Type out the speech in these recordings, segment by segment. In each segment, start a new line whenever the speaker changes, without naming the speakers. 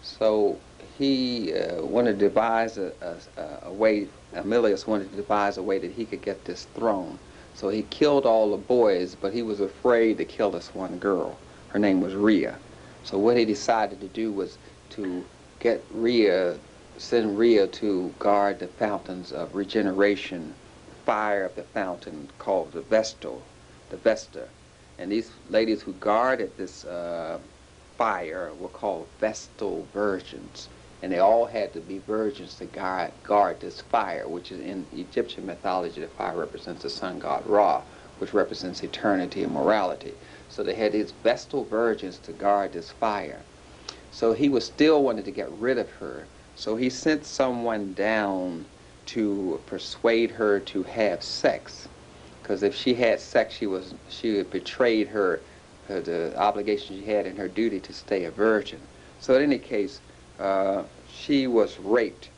So he wanted to devise a way, Emilius wanted to devise a way that he could get this throne. So he killed all the boys, but he was afraid to kill this one girl. Her name was Rhea. So what he decided to do was to get Rhea, send Rhea to guard the fountains of regeneration, fire of the fountain called the Vestal, the Vesta. And these ladies who guarded this fire were called Vestal virgins. And they all had to be virgins to guard this fire, which is in Egyptian mythology, the fire represents the sun god Ra, which represents eternity and morality. So they had these Vestal virgins to guard this fire. So he was still wanted to get rid of her. So he sent someone down to persuade her to have sex. Because if she had sex, she had betrayed the obligation she had in her duty to stay a virgin. So in any case, she was raped,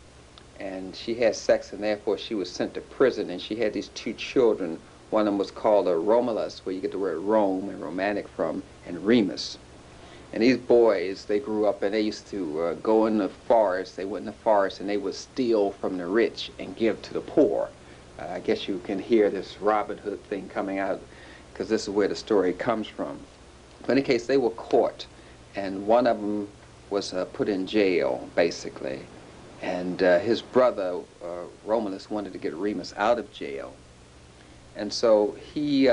and she had sex, and therefore she was sent to prison, and she had these two children. One of them was called a Romulus, where you get the word Rome and romantic from, and Remus. And these boys, they grew up and they used to go in the forest. They went in the forest and they would steal from the rich and give to the poor. I guess you can hear this Robin Hood thing coming out, because this is where the story comes from. But in any case, they were caught, and one of them was put in jail, basically. And his brother, Romulus, wanted to get Remus out of jail. And so he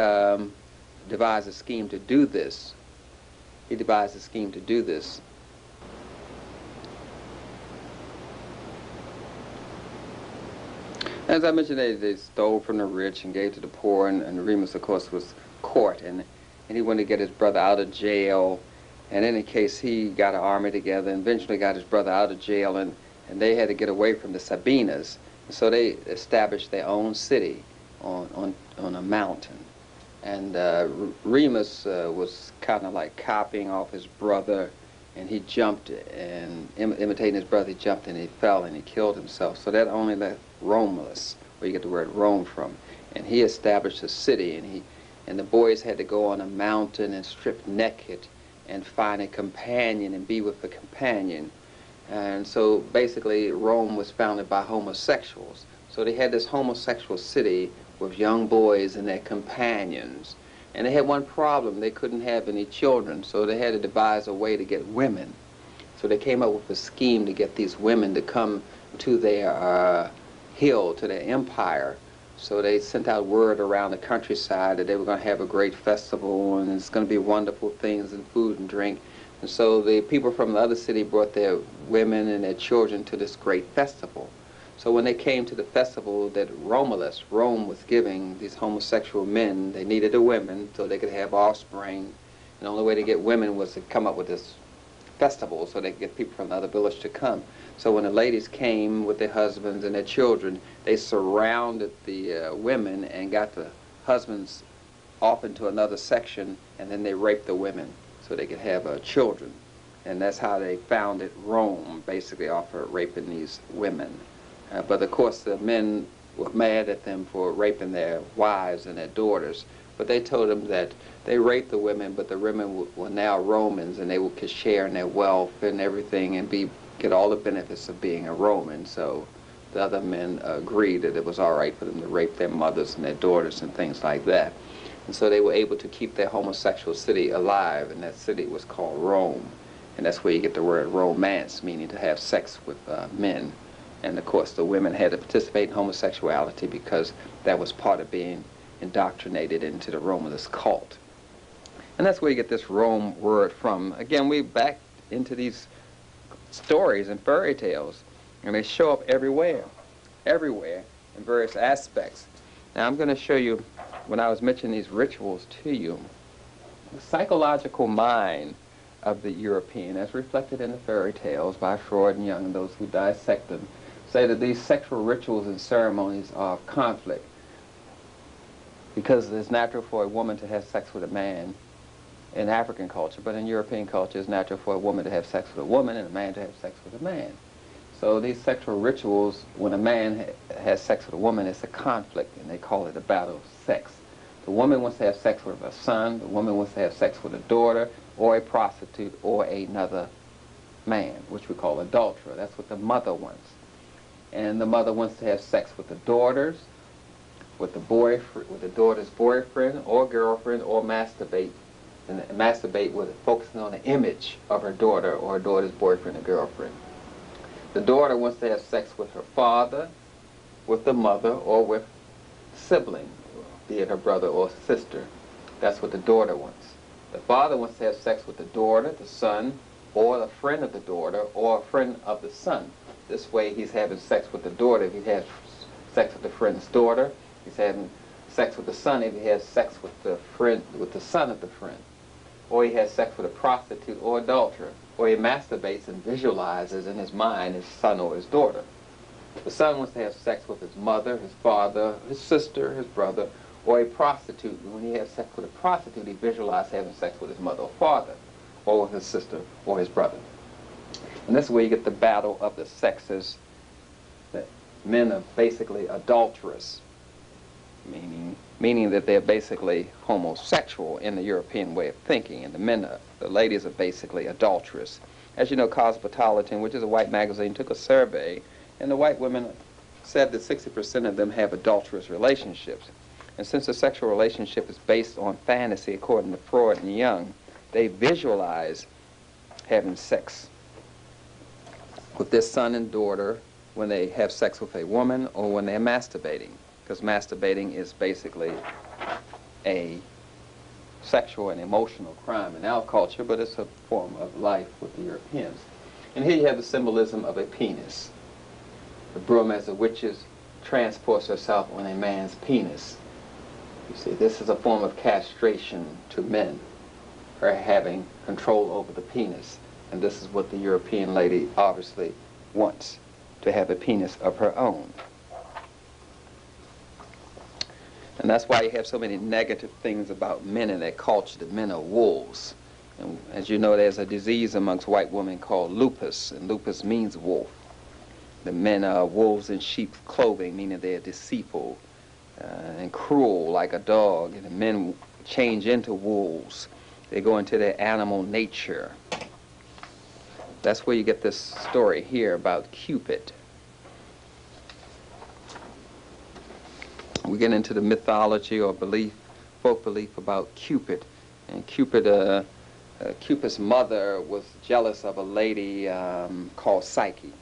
devised a scheme to do this. As I mentioned, they stole from the rich and gave to the poor, and Remus, of course, was caught, and he wanted to get his brother out of jail. And in any case, he got an army together and eventually got his brother out of jail, and they had to get away from the Sabinas. So they established their own city on a mountain. And Remus was kind of like copying off his brother, and he jumped, and imitating his brother, he jumped and he fell and he killed himself. So that only left Romulus, where you get the word Rome from. And he established a city, and the boys had to go on a mountain and strip naked and find a companion and be with a companion. And so basically Rome was founded by homosexuals. So they had this homosexual city with young boys and their companions. And they had one problem: they couldn't have any children, so they had to devise a way to get women. So they came up with a scheme to get these women to come to their hill, to their empire. So they sent out word around the countryside that they were going to have a great festival, and it's going to be wonderful things and food and drink. And so the people from the other city brought their women and their children to this great festival. So when they came to the festival that Rome was giving these homosexual men, they needed the women so they could have offspring. And the only way to get women was to come up with this festival so they could get people from the other village to come. So when the ladies came with their husbands and their children, they surrounded the women and got the husbands off into another section, and then they raped the women so they could have children. And that's how they founded Rome, basically off of raping these women. But of course the men were mad at them for raping their wives and their daughters. But they told them that they raped the women, but the women were now Romans, and they could share in their wealth and everything and get all the benefits of being a Roman. So the other men agreed that it was all right for them to rape their mothers and their daughters and things like that. And so they were able to keep their homosexual city alive, and that city was called Rome. And that's where you get the word romance, meaning to have sex with men. And of course the women had to participate in homosexuality because that was part of being indoctrinated into the Romanist cult. And that's where you get this Rome word from. Again, we back into these stories and fairy tales, and they show up everywhere in various aspects. Now I'm going to show you, when I was mentioning these rituals to you, the psychological mind of the European, as reflected in the fairy tales by Freud and Jung and those who dissect them, say that these sexual rituals and ceremonies are of conflict, because it's natural for a woman to have sex with a man in African culture, but in European culture it's natural for a woman to have sex with a woman and a man to have sex with a man. So these sexual rituals, when a man has sex with a woman, it's a conflict, and they call it a battle of sex. The woman wants to have sex with a son, the woman wants to have sex with a daughter, or a prostitute, or another man, which we call adulterer. That's what the mother wants. And the mother wants to have sex with the daughters, with the boyfriend, with the daughter's boyfriend or girlfriend, or masturbate. And masturbate with focusing on the image of her daughter or her daughter's boyfriend or girlfriend. The daughter wants to have sex with her father, with the mother, or with sibling, be it her brother or sister. That's what the daughter wants. The father wants to have sex with the daughter, the son, or a friend of the daughter, or a friend of the son. This way he's having sex with the daughter if he has sex with the friend's daughter. He's having sex with the son if he has sex with the friend, with the son of the friend. Or he has sex with a prostitute or adulterer. Or he masturbates and visualizes in his mind his son or his daughter. The son wants to have sex with his mother, his father, his sister, his brother, or a prostitute. When he has sex with a prostitute, he visualizes having sex with his mother or father, or with his sister or his brother. And this is where you get the battle of the sexes, that men are basically adulterous, meaning that they're basically homosexual in the European way of thinking, and the ladies are basically adulterous. As you know, Cosmopolitan, which is a white magazine, took a survey, and the white women said that 60% of them have adulterous relationships. And since the sexual relationship is based on fantasy, according to Freud and Jung, they visualize having sex with their son and daughter when they have sex with a woman or when they're masturbating, because masturbating is basically a sexual and emotional crime in our culture, but it's a form of life with the Europeans. And here you have the symbolism of a penis. The broom, as the witches, transports herself on a man's penis. You see, this is a form of castration to men, her having control over the penis. And this is what the European lady obviously wants, to have a penis of her own. And that's why you have so many negative things about men in their culture, that men are wolves. And as you know, there's a disease amongst white women called lupus, and lupus means wolf. The men are wolves in sheep's clothing, meaning they're deceitful and cruel like a dog. And the men change into wolves. They go into their animal nature. That's where you get this story here about Cupid. We get into the mythology or belief, folk belief about Cupid. And Cupid's mother was jealous of a lady called Psyche.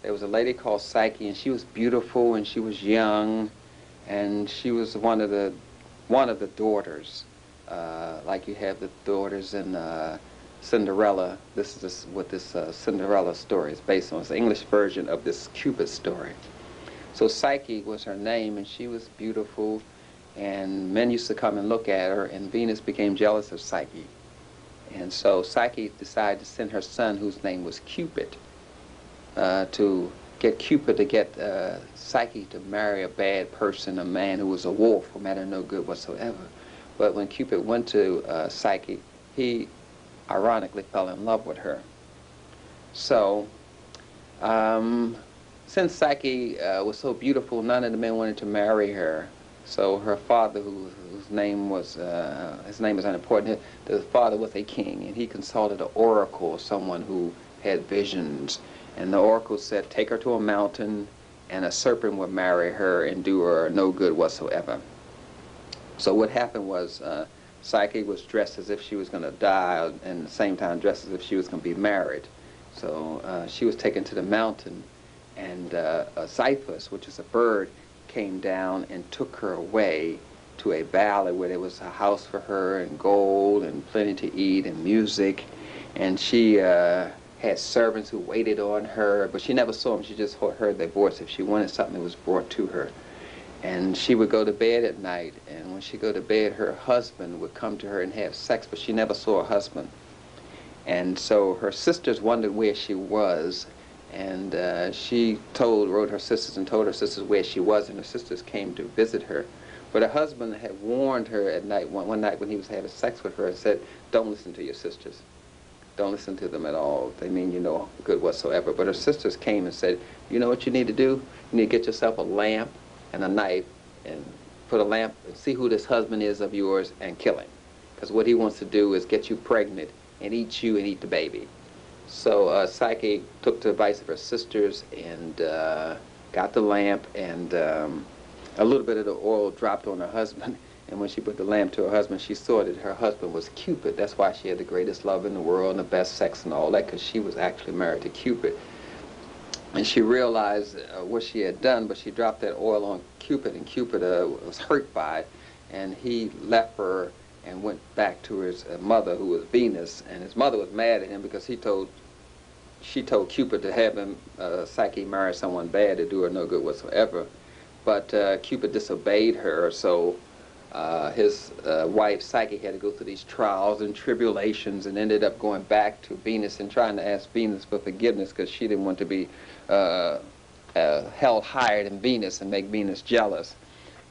There was a lady called Psyche, and she was beautiful, and she was young, and she was one of the daughters, like you have the daughters in Cinderella. This is what this Cinderella story is based on. It's the English version of this Cupid story. So Psyche was her name, and she was beautiful, and men used to come and look at her, and Venus became jealous of Psyche. And so Psyche decided to send her son, whose name was Cupid, to get Cupid to get Psyche to marry a bad person, a man who was a wolf, who meant her no good whatsoever. But when Cupid went to Psyche, he ironically fell in love with her. So, since Psyche was so beautiful, none of the men wanted to marry her. So her father, whose name was, his name is unimportant, the father was a king, and he consulted an oracle, someone who had visions. And the oracle said, take her to a mountain, and a serpent would marry her and do her no good whatsoever. So what happened was Psyche was dressed as if she was going to die, and at the same time dressed as if she was going to be married. So she was taken to the mountain, and a Xyphus, which is a bird, came down and took her away to a valley where there was a house for her and gold and plenty to eat and music. And she had servants who waited on her, but she never saw them. She just heard their voice. If she wanted something, it was brought to her. And she would go to bed at night, and when she go to bed, her husband would come to her and have sex, but she never saw her husband. And so her sisters wondered where she was, and she wrote her sisters and told her sisters where she was, and her sisters came to visit her. But her husband had warned her at night, one night when he was having sex with her, and said, don't listen to your sisters. Don't listen to them at all. They mean you no good whatsoever. But her sisters came and said, you know what you need to do? You need to get yourself a lamp and a knife, and put a lamp and see who this husband is of yours and kill him. Because what he wants to do is get you pregnant and eat you and eat the baby. So Psyche took the advice of her sisters and got the lamp, and a little bit of the oil dropped on her husband. And when she put the lamp to her husband, she saw that her husband was Cupid. That's why she had the greatest love in the world and the best sex and all that, because she was actually married to Cupid. And she realized what she had done, but she dropped that oil on Cupid, and Cupid was hurt by it, and he left her and went back to his mother, who was Venus. And his mother was mad at him because she told Cupid to have him, Psyche, marry someone bad to do her no good whatsoever. But Cupid disobeyed her, so his wife Psyche had to go through these trials and tribulations, and ended up going back to Venus and trying to ask Venus for forgiveness, because she didn't want to be held higher than Venus and make Venus jealous.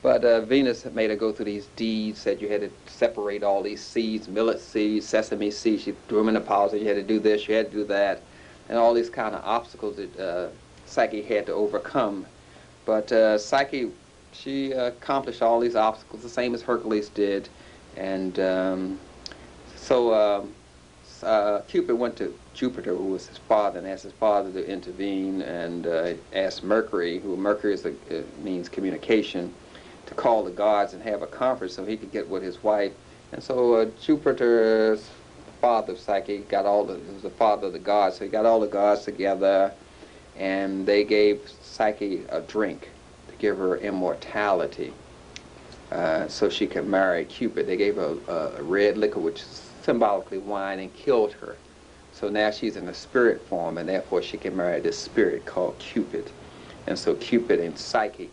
But Venus made her go through these deeds, said you had to separate all these seeds, millet seeds, sesame seeds. She threw them in a pile, said you had to do this, you had to do that, and all these kind of obstacles that Psyche had to overcome. But Psyche, she accomplished all these obstacles, the same as Hercules did. And Cupid went to Jupiter, who was his father, and asked his father to intervene, and asked Mercury, who Mercury means communication, to call the gods and have a conference so he could get with his wife. And so Jupiter's father of Psyche he was the father of the gods, so he got all the gods together, and they gave Psyche a drink to give her immortality, so she could marry Cupid. They gave her a red liquor, which is symbolically wine, and killed her. So now she's in a spirit form, and therefore she can marry this spirit called Cupid. And so Cupid and Psyche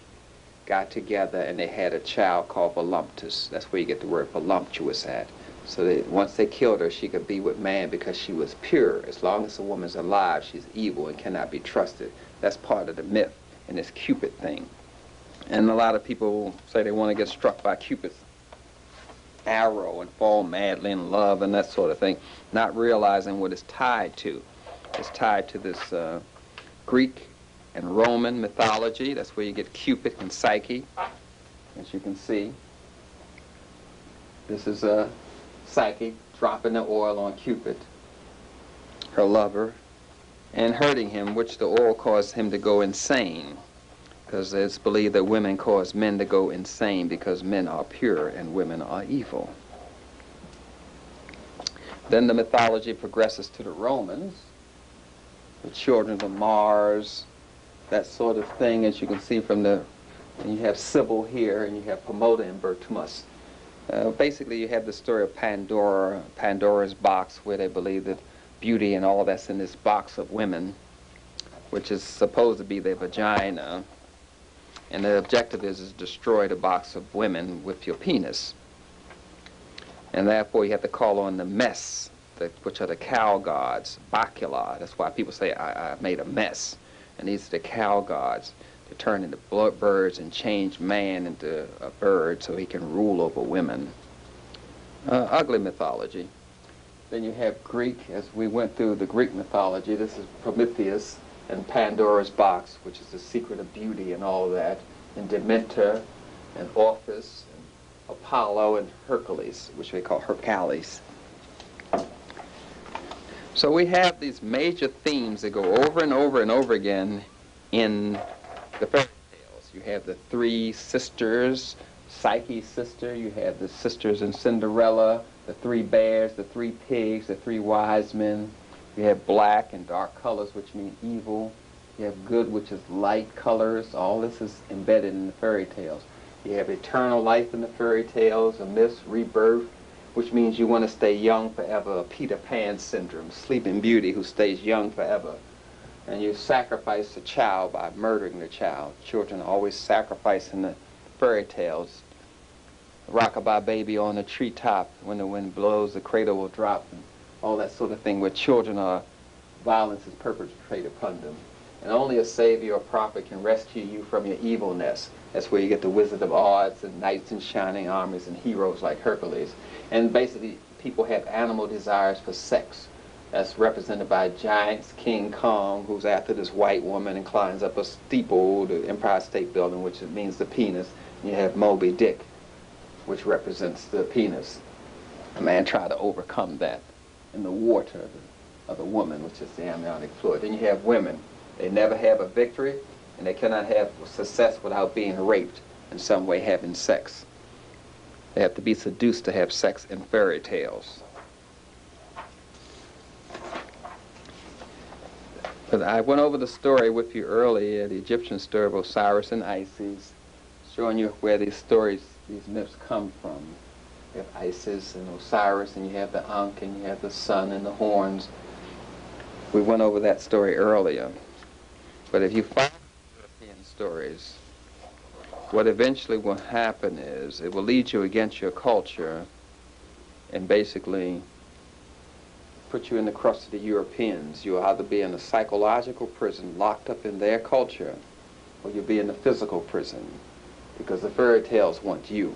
got together, and they had a child called Voluptus. That's where you get the word voluptuous at. So that once they killed her, she could be with man because she was pure. As long as a woman's alive, she's evil and cannot be trusted. That's part of the myth in this Cupid thing. And a lot of people say they want to get struck by Cupid's arrow and fall madly in love and that sort of thing, not realizing what it's tied to. It's tied to this Greek and Roman mythology. That's where you get Cupid and Psyche. As you can see, this is Psyche dropping the oil on Cupid, her lover, and hurting him, which the oil caused him to go insane, because it's believed that women cause men to go insane because men are pure and women are evil. Then the mythology progresses to the Romans, the children of Mars, that sort of thing, as you can see from and you have Sybil here, and you have Pomoda and Bertimus. Basically, you have the story of Pandora, Pandora's box, where they believe that beauty and all that's in this box of women, which is supposed to be their vagina. And the objective is to destroy the box of women with your penis. And therefore, you have to call on the mess, which are the cow gods, Bacula. That's why people say, I made a mess. And these are the cow gods to turn into birds and change man into a bird so he can rule over women. Ugly mythology. Then you have Greek, as we went through the Greek mythology. This is Prometheus and Pandora's box, which is the secret of beauty and all of that, and Demeter and Orpheus and Apollo and Hercules, which we call Hercules. So we have these major themes that go over and over and over again in the fairy tales. You have the three sisters, Psyche's sister, you have the sisters in Cinderella, the three bears, the three pigs, the three wise men. You have black and dark colors, which mean evil. You have good, which is light colors. All this is embedded in the fairy tales. You have eternal life in the fairy tales, a myth, rebirth, which means you want to stay young forever, a Peter Pan syndrome, Sleeping Beauty who stays young forever. And you sacrifice the child by murdering the child. Children are always sacrificed in the fairy tales. Rockabye baby on the treetop, when the wind blows, the cradle will drop, and all that sort of thing, where children are, violence is perpetrated upon them. And only a savior or prophet can rescue you from your evilness. That's where you get the Wizard of Oz and knights in shining armors and heroes like Hercules. And basically, people have animal desires for sex. That's represented by giants, King Kong, who's after this white woman and climbs up a steeple, the Empire State Building, which means the penis. And you have Moby Dick, which represents the penis. A man tried to overcome that in the water. of the woman, which is the amniotic fluid. Then you have women. They never have a victory, and they cannot have success without being raped in some way, having sex. They have to be seduced to have sex in fairy tales. But I went over the story with you earlier, the Egyptian story of Osiris and Isis, showing you where these stories, these myths come from. You have Isis and Osiris, and you have the Ankh, and you have the sun and the horns. We went over that story earlier. But if you follow European stories, what eventually will happen is it will lead you against your culture and basically put you in the crust of the Europeans. You'll either be in a psychological prison locked up in their culture, or you'll be in a physical prison, because the fairy tales want you.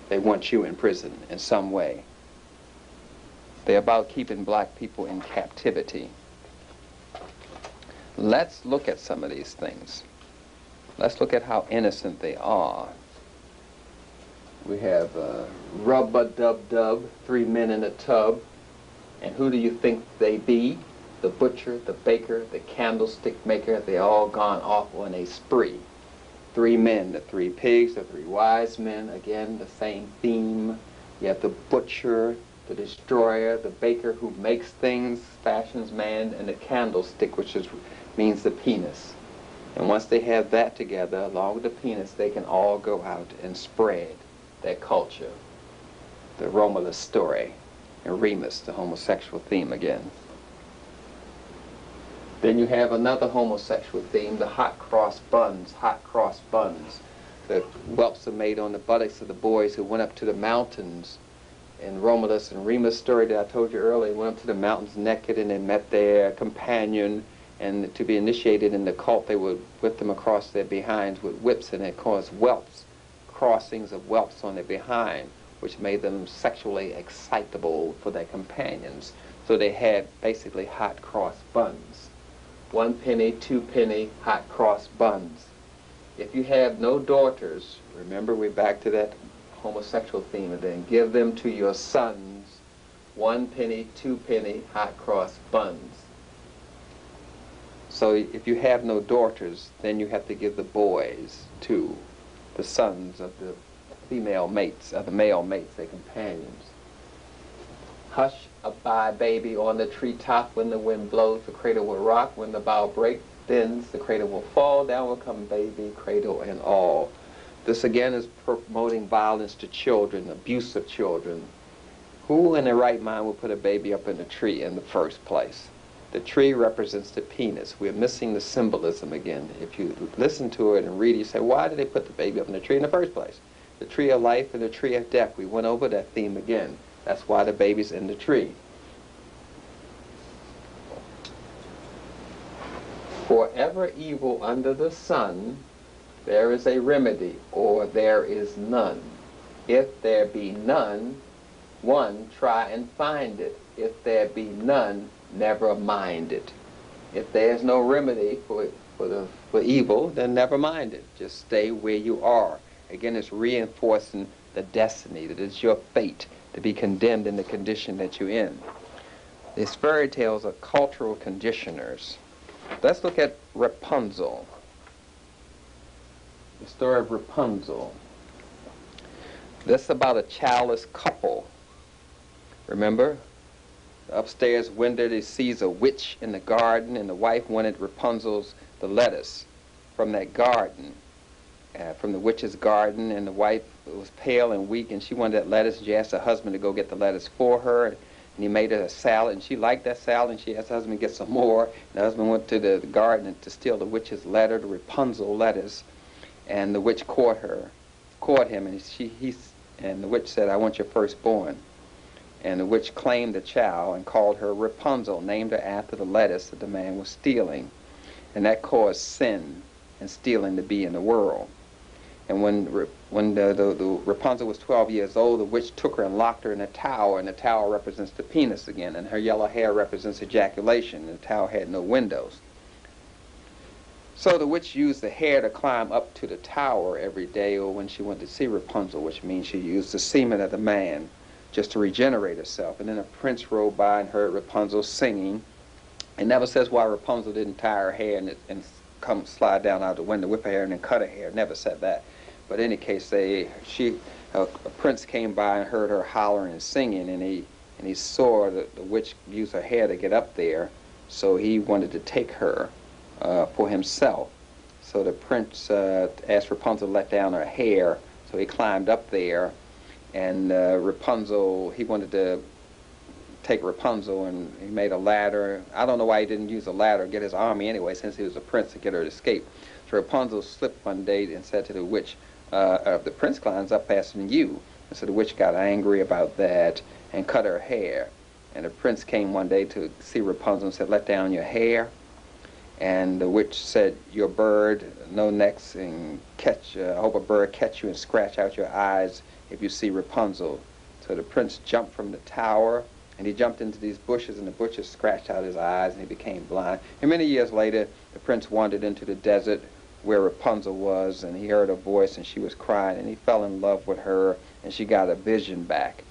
They want you in prison in some way. They're about keeping black people in captivity. Let's look at some of these things. Let's look at how innocent they are. We have rub-a-dub-dub, 3 men in a tub. And who do you think they be? The butcher, the baker, the candlestick maker. They all gone off on a spree. 3 men, the 3 pigs, the 3 wise men. Again, the same theme. You have the butcher, the destroyer, the baker who makes things, fashions man, and the candlestick, which means the penis. And once they have that together, along with the penis, they can all go out and spread their culture. The Romulus story, and Remus, the homosexual theme again. Then you have another homosexual theme, the hot cross buns, hot cross buns. The whelps are made on the buttocks of the boys who went up to the mountains. In Romulus and Remus story that I told you earlier, went up to the mountains naked and they met their companion, and to be initiated in the cult, they would whip them across their behinds with whips, and it caused whelps, crossings of whelps on their behind, which made them sexually excitable for their companions. So they had basically hot cross buns. 1 penny, 2 penny, hot cross buns. If you have no daughters, remember we're back to that homosexual theme, and then give them to your sons. 1 penny, 2 penny, hot cross buns. So if you have no daughters, then you have to give the boys to the sons of the female mates, of the male mates, their companions. Hush, a-bye, baby, on the treetop. When the wind blows, the cradle will rock. When the bough breaks, bends, the cradle will fall. Down will come baby, cradle and all. This again is promoting violence to children, abuse of children. Who in their right mind would put a baby up in a tree in the first place? The tree represents the penis. We're missing the symbolism again. If you listen to it and read it, you say, why did they put the baby up in the tree in the first place? The tree of life and the tree of death. We went over that theme again. That's why the baby's in the tree. For ever evil under the sun, there is a remedy, or there is none. If there be none, one, try and find it. If there be none, never mind it. If there's no remedy for evil, then never mind it. Just stay where you are. Again, it's reinforcing the destiny, that it's your fate to be condemned in the condition that you're in. These fairy tales are cultural conditioners. Let's look at Rapunzel. The story of Rapunzel. This is about a childless couple. Remember? The upstairs window, they sees a witch in the garden, and the wife wanted Rapunzel's the lettuce from that garden, from the witch's garden, and the wife was pale and weak, and she wanted that lettuce, and she asked her husband to go get the lettuce for her, and he made her a salad, and she liked that salad, and she asked her husband to get some more, and the husband went to the garden to steal the witch's letter, the Rapunzel lettuce, and the witch caught him, and the witch said, I want your firstborn. And the witch claimed the child and called her Rapunzel, named her after the lettuce that the man was stealing. And that caused sin and stealing to be in the world. And when the Rapunzel was 12 years old, the witch took her and locked her in a tower, and the tower represents the penis again, and her yellow hair represents ejaculation, and the tower had no windows. So the witch used the hair to climb up to the tower every day, or when she went to see Rapunzel, which means she used the semen of the man just to regenerate herself. And then a prince rode by and heard Rapunzel singing. It never says why Rapunzel didn't tie her hair and come slide down out the window, whip her hair, and then cut her hair. It never said that. But in any case, a prince came by and heard her hollering and singing, and he saw the witch use her hair to get up there, so he wanted to take her for himself. So the prince asked Rapunzel to let down her hair, so he climbed up there, and Rapunzel, he wanted to take Rapunzel, and he made a ladder. I don't know why he didn't use a ladder to get his army anyway, since he was a prince, to get her to escape. So Rapunzel slipped one day and said to the witch, the prince climbs up faster than you. And so the witch got angry about that and cut her hair. And the prince came one day to see Rapunzel and said, let down your hair. And the witch said, your bird, no necks, and I hope a bird catch you and scratch out your eyes if you see Rapunzel. So the prince jumped from the tower, and he jumped into these bushes, and the bushes scratched out his eyes, and he became blind. And many years later, the prince wandered into the desert where Rapunzel was, and he heard a voice, and she was crying, and he fell in love with her, and she got a vision back.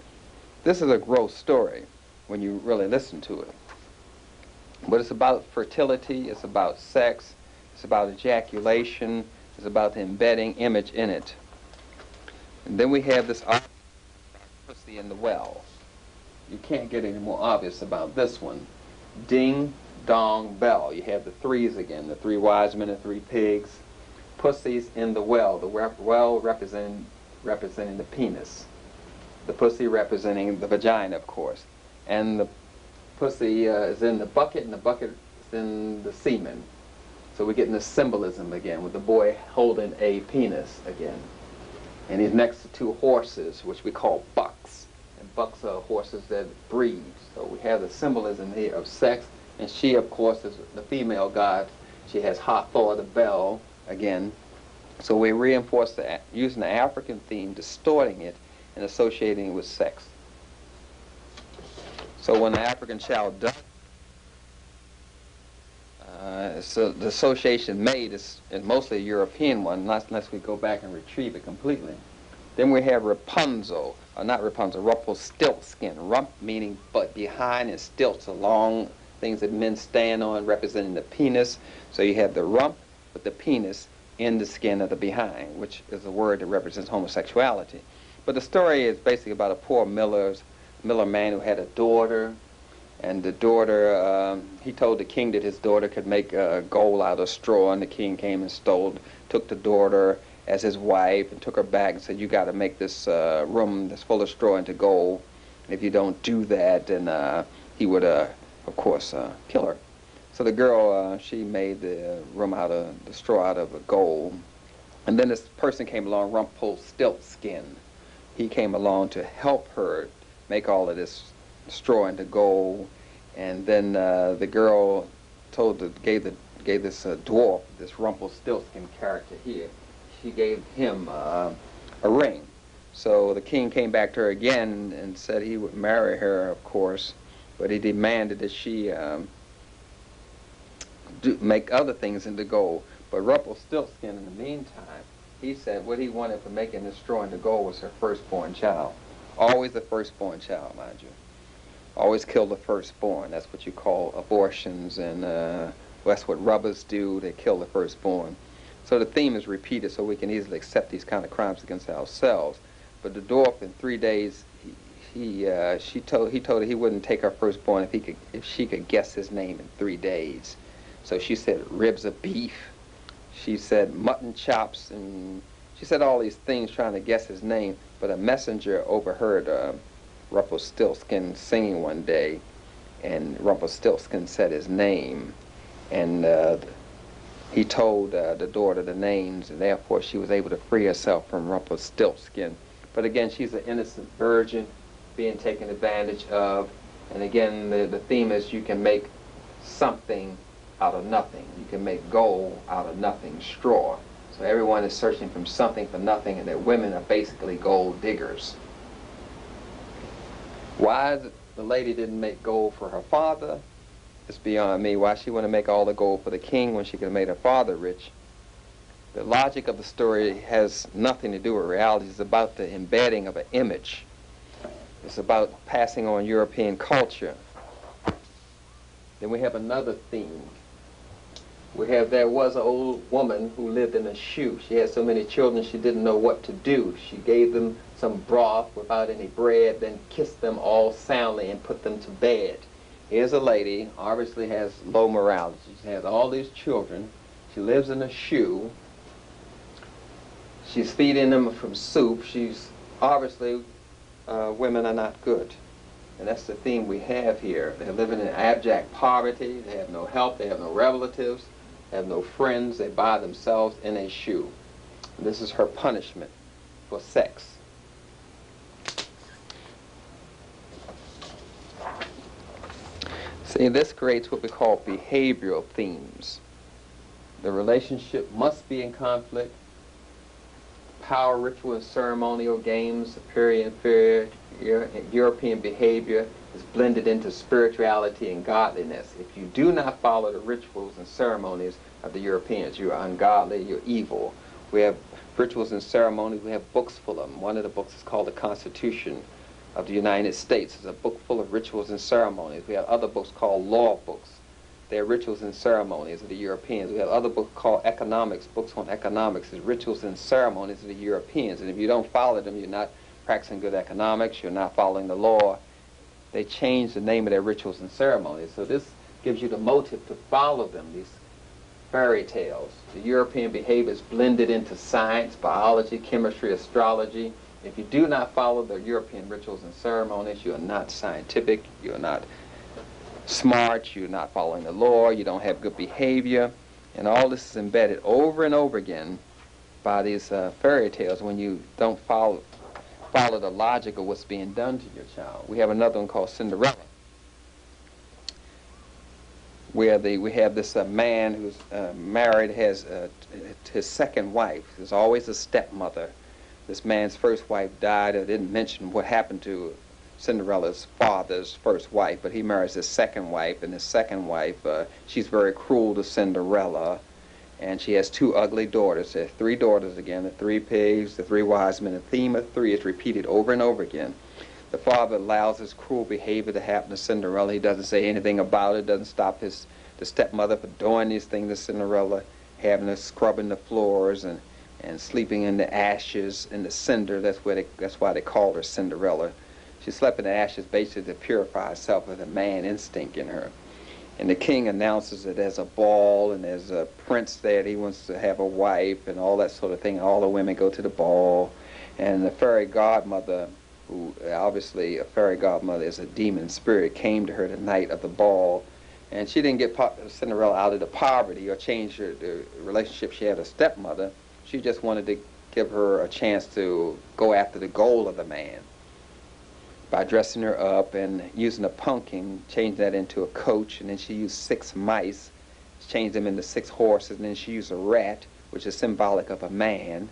This is a gross story when you really listen to it. But it's about fertility, it's about sex, it's about ejaculation, it's about the embedding image in it. And then we have this pussy in the well. You can't get any more obvious about this one. Ding, dong, bell. You have the threes again, the three wise men and three pigs. Pussies in the well. The well representing the penis. The pussy representing the vagina, of course. And the pussy is in the bucket, and the bucket is in the semen. So we're getting the symbolism again, with the boy holding a penis again. And he's next to two horses, which we call bucks. And bucks are horses that breed. So we have the symbolism here of sex. And she, of course, is the female god. She has Hathor, the bell, again. So we reinforce using the African theme, distorting it, and associating it with sex. So when the African child does, so the association made is mostly a European one, unless we go back and retrieve it completely. Then we have Rapunzel, not Rapunzel, Rumpelstiltskin. Rump meaning but behind, and stilts, long things that men stand on, representing the penis. So you have the rump with the penis in the skin of the behind, which is a word that represents homosexuality. But the story is basically about a poor miller man who had a daughter, and the daughter, he told the king that his daughter could make gold out of straw, and the king came and took the daughter as his wife and took her back and said, you got to make this room that's full of straw into gold. And if you don't do that, then he would, of course, kill her. So the girl, she made the room out of the straw out of gold. And then this person came along, Rumpelstiltskin. He came along to help her make all of this straw into gold. And then the girl gave this dwarf, this Rumpelstiltskin character here, she gave him a ring. So the king came back to her again and said he would marry her, of course, but he demanded that she make other things into gold. But Rumpelstiltskin, in the meantime, he said what he wanted for making this straw into gold was her firstborn child. Always the firstborn child, mind you. Always kill the firstborn. That's what you call abortions, and that's what rubbers do. They kill the firstborn. So the theme is repeated so we can easily accept these kind of crimes against ourselves. But the dwarf, in 3 days, he told her he wouldn't take her firstborn if she could guess his name in 3 days. So she said ribs of beef. She said mutton chops, and she said all these things trying to guess his name. But a messenger overheard Rumpelstiltskin singing one day, and Rumpelstiltskin said his name, and he told the daughter the names, and therefore she was able to free herself from Rumpelstiltskin. But again, she's an innocent virgin being taken advantage of. And again, the theme is you can make something out of nothing. You can make gold out of nothing, straw. So everyone is searching from something for nothing, and that women are basically gold diggers. Why the lady didn't make gold for her father, it's beyond me. Why she wanted to make all the gold for the king when she could have made her father rich. The logic of the story has nothing to do with reality. It's about the embedding of an image. It's about passing on European culture. Then we have another theme. We have, there was an old woman who lived in a shoe. She had so many children she didn't know what to do. She gave them some broth without any bread, then kissed them all soundly and put them to bed. Here's a lady, obviously has low morality. She has all these children. She lives in a shoe. She's feeding them from soup. She's obviously, women are not good. And that's the theme we have here. They're living in abject poverty. They have no help. They have no relatives. They have no friends. They buy themselves in a shoe. And this is her punishment for sex. See, this creates what we call behavioral themes. The relationship must be in conflict. Power, ritual, and ceremonial games, superior, inferior, European behavior is blended into spirituality and godliness. If you do not follow the rituals and ceremonies of the Europeans, you are ungodly, you're evil. We have rituals and ceremonies, we have books full of them. One of the books is called the Constitution of the United States. It's a book full of rituals and ceremonies. We have other books called law books. They're rituals and ceremonies of the Europeans. We have other books called economics, books on economics. It's rituals and ceremonies of the Europeans. And if you don't follow them, you're not practicing good economics, you're not following the law. They change the name of their rituals and ceremonies. So this gives you the motive to follow them, these fairy tales. The European behavior is blended into science, biology, chemistry, astrology. If you do not follow the European rituals and ceremonies, you are not scientific, you are not smart, you're not following the law, you don't have good behavior, and all this is embedded over and over again by these fairy tales when you don't follow the logic of what's being done to your child. We have another one called Cinderella, where we have this man who's married, has his second wife. There's always a stepmother. This man's first wife died. I didn't mention what happened to Cinderella's father's first wife, but he marries his second wife, and his second wife, she's very cruel to Cinderella, and she has two ugly daughters. There are three daughters again, the three pigs, the three wise men. The theme of three is repeated over and over again. The father allows this cruel behavior to happen to Cinderella. He doesn't say anything about it, doesn't stop the stepmother from doing these things to Cinderella, having her scrubbing the floors and sleeping in the ashes, in the cinder. That's why they called her Cinderella. She slept in the ashes basically to purify herself with a man instinct in her. And the king announces that there's a ball and there's a prince there that he wants to have a wife and all that sort of thing. All the women go to the ball. And the fairy godmother, who obviously a fairy godmother is a demon spirit, came to her the night of the ball. And she didn't get Cinderella out of the poverty or change the relationship she had with her stepmother. She just wanted to give her a chance to go after the goal of the man by dressing her up and using a pumpkin, change that into a coach, and then she used 6 mice, changed them into 6 horses, and then she used a rat, which is symbolic of a man.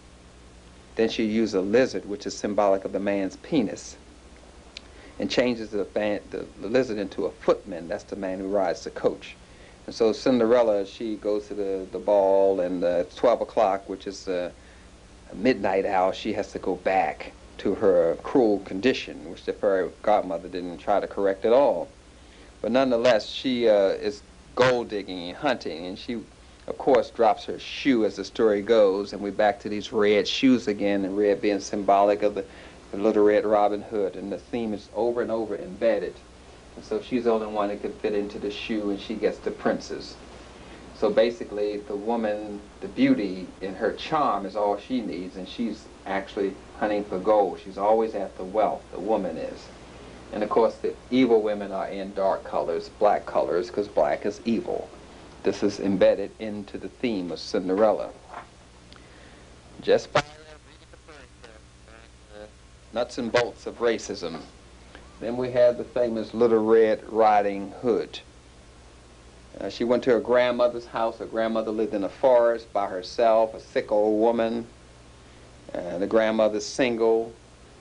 Then she used a lizard, which is symbolic of the man's penis, and changes the lizard into a footman. That's the man who rides the coach. And so Cinderella, she goes to the ball, and at 12 o'clock, which is a midnight hour, she has to go back to her cruel condition, which the fairy godmother didn't try to correct at all. But nonetheless, she is gold digging and hunting, and she, of course, drops her shoe as the story goes, and we're back to these red shoes again, and red being symbolic of the Little Red Robin Hood, and the theme is over and over embedded. And so she's the only one that can fit into the shoe, and she gets the princess. So basically, the woman, the beauty in her charm is all she needs, and she's actually hunting for gold. She's always after wealth, the woman is. And of course, the evil women are in dark colors, black colors, because black is evil. This is embedded into the theme of Cinderella. Just by nuts and bolts of racism. Then we have the famous Little Red Riding Hood. She went to her grandmother's house. Her grandmother lived in a forest by herself, a sick old woman. The grandmother's single.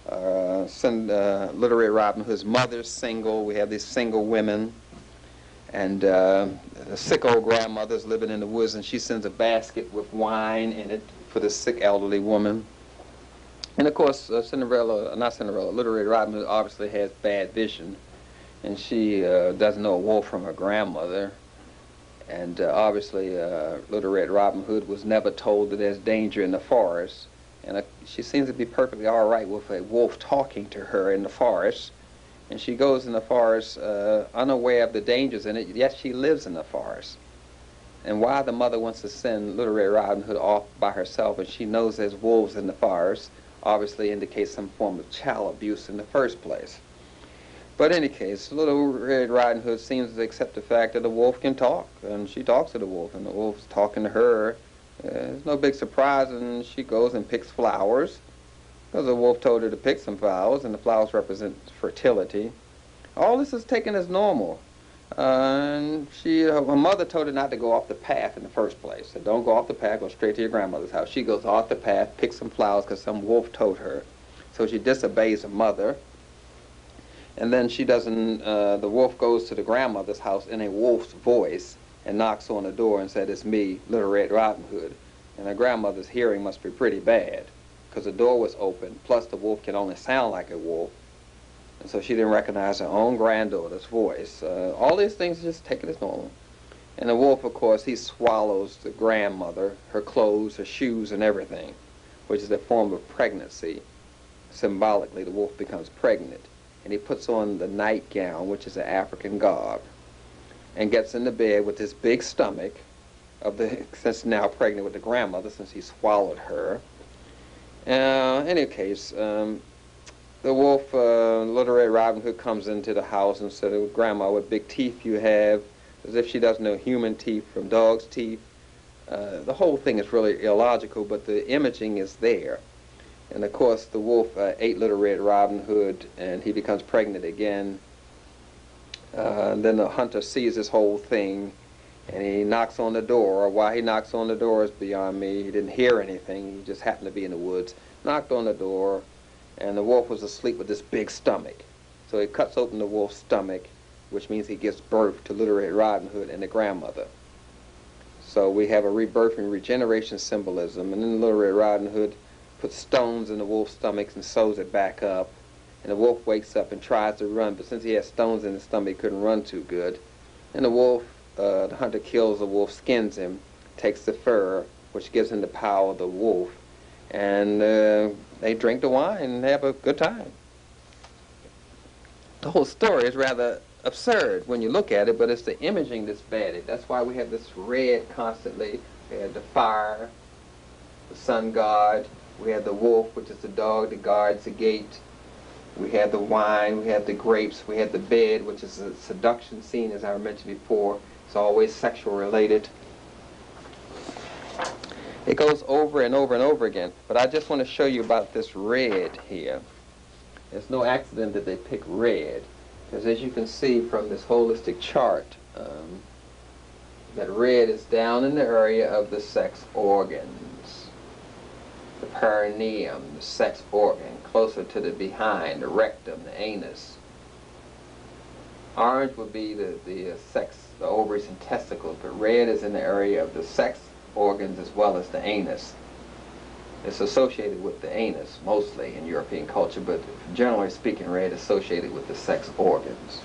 Little Red Robin Hood's mother's single. We have these single women. And the sick old grandmother's living in the woods, and she sends a basket with wine in it for the sick elderly woman. And of course, not Cinderella, Little Red Riding Hood obviously has bad vision, and she doesn't know a wolf from her grandmother. And obviously, Little Red Riding Hood was never told that there's danger in the forest. And she seems to be perfectly all right with a wolf talking to her in the forest. And she goes in the forest unaware of the dangers in it, yet she lives in the forest. And why the mother wants to send Little Red Riding Hood off by herself and she knows there's wolves in the forest obviously indicates some form of child abuse in the first place. But in any case, Little Red Riding Hood seems to accept the fact that the wolf can talk, and she talks to the wolf, and the wolf's talking to her. It's no big surprise, and she goes and picks flowers, because the wolf told her to pick some flowers, and the flowers represent fertility. All this is taken as normal. And her mother told her not to go off the path in the first place. Said, don't go off the path, go straight to your grandmother's house. She goes off the path, picks some flowers because some wolf told her. So she disobeys her mother. And then she doesn't, the wolf goes to the grandmother's house in a wolf's voice and knocks on the door and said, it's me, Little Red Riding Hood. And her grandmother's hearing must be pretty bad because the door was open, plus the wolf can only sound like a wolf. And so she didn't recognize her own granddaughter's voice. All these things are just taken as normal. And the wolf, of course, he swallows the grandmother, her clothes, her shoes, and everything, which is a form of pregnancy. Symbolically, the wolf becomes pregnant. And he puts on the nightgown, which is an African garb, and gets in the bed with this big stomach since now pregnant with the grandmother, since he swallowed her. In any case, the wolf, Little Red Riding Hood, comes into the house and said, oh, Grandma, what big teeth you have, as if she doesn't know human teeth from dog's teeth. The whole thing is really illogical, but the imaging is there. And of course, the wolf ate Little Red Riding Hood, and he becomes pregnant again. And then the hunter sees this whole thing, and he knocks on the door. Why he knocks on the door is beyond me. He didn't hear anything. He just happened to be in the woods. Knocked on the door, and the wolf was asleep with this big stomach. So he cuts open the wolf's stomach, which means he gives birth to Little Red Riding Hood and the grandmother. So we have a rebirth and regeneration symbolism, and then Little Red Riding Hood puts stones in the wolf's stomach and sews it back up. And the wolf wakes up and tries to run, but since he had stones in his stomach, he couldn't run too good. And the wolf, the hunter kills the wolf, skins him, takes the fur, which gives him the power of the wolf, and they drink the wine and have a good time. The whole story is rather absurd when you look at it, but it's the imaging that's bad. That's why we have this red constantly. We had the fire, the sun god. We had the wolf, which is the dog that guards the gate. We had the wine. We had the grapes. We had the bed, which is a seduction scene, as I mentioned before. It's always sexual related. It goes over and over and over again. But I just want to show you about this red here. It's no accident that they pick red, because as you can see from this holistic chart, that red is down in the area of the sex organs. The perineum, the sex organ, closer to the behind, the rectum, the anus. Orange would be the ovaries and testicles, but red is in the area of the sex organs as well as the anus. It's associated with the anus mostly in European culture, but generally speaking, red is associated with the sex organs.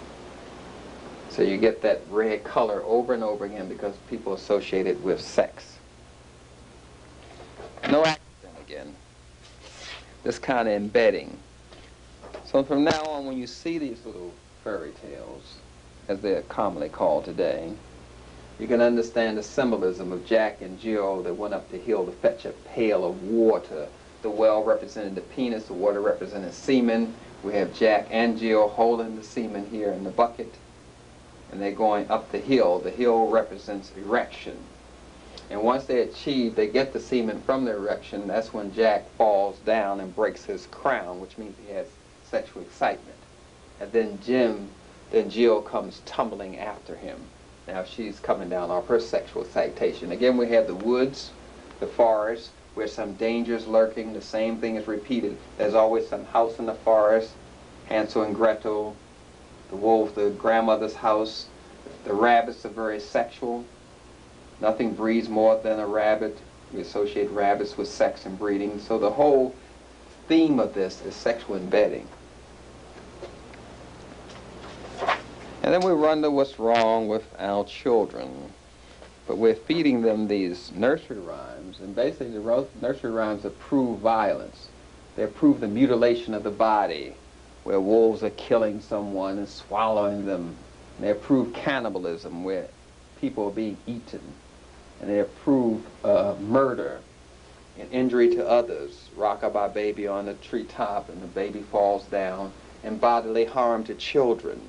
So you get that red color over and over again because people associate it with sex. No accident again. This kind of embedding. So from now on, when you see these little fairy tales, as they're commonly called today, you can understand the symbolism of Jack and Jill that went up the hill to fetch a pail of water. The well represented the penis, the water represented semen. We have Jack and Jill holding the semen here in the bucket, and they're going up the hill. The hill represents erection. And once they get the semen from the erection, that's when Jack falls down and breaks his crown, which means he has sexual excitement. And then Jill comes tumbling after him. Now she's coming down off her sexual excitation. Again, we have the woods, the forest, where some danger is lurking. The same thing is repeated. There's always some house in the forest, Hansel and Gretel, the wolf, the grandmother's house. The rabbits are very sexual. Nothing breeds more than a rabbit. We associate rabbits with sex and breeding. So the whole theme of this is sexual embedding. And then we wonder what's wrong with our children. But we're feeding them these nursery rhymes, and basically the nursery rhymes approve violence. They approve the mutilation of the body, where wolves are killing someone and swallowing them. And they approve cannibalism, where people are being eaten. And they approve murder and injury to others. Rock-a-bye baby on the treetop and the baby falls down. And bodily harm to children,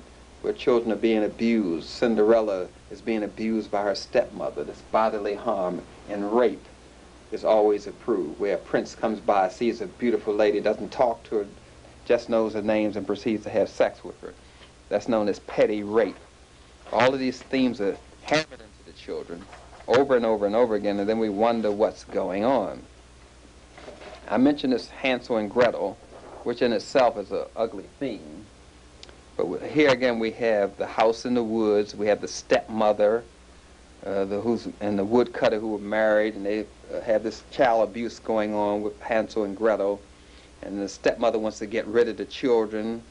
where children are being abused. Cinderella is being abused by her stepmother. This bodily harm and rape is always approved, where a prince comes by, sees a beautiful lady, doesn't talk to her, just knows her names and proceeds to have sex with her. That's known as petty rape. All of these themes are hammered into the children over and over and over again, and then we wonder what's going on. I mentioned this Hansel and Gretel, which in itself is an ugly theme. But here again we have the house in the woods, we have the stepmother, and the woodcutter who were married, and they have this child abuse going on with Hansel and Gretel. And the stepmother wants to get rid of the children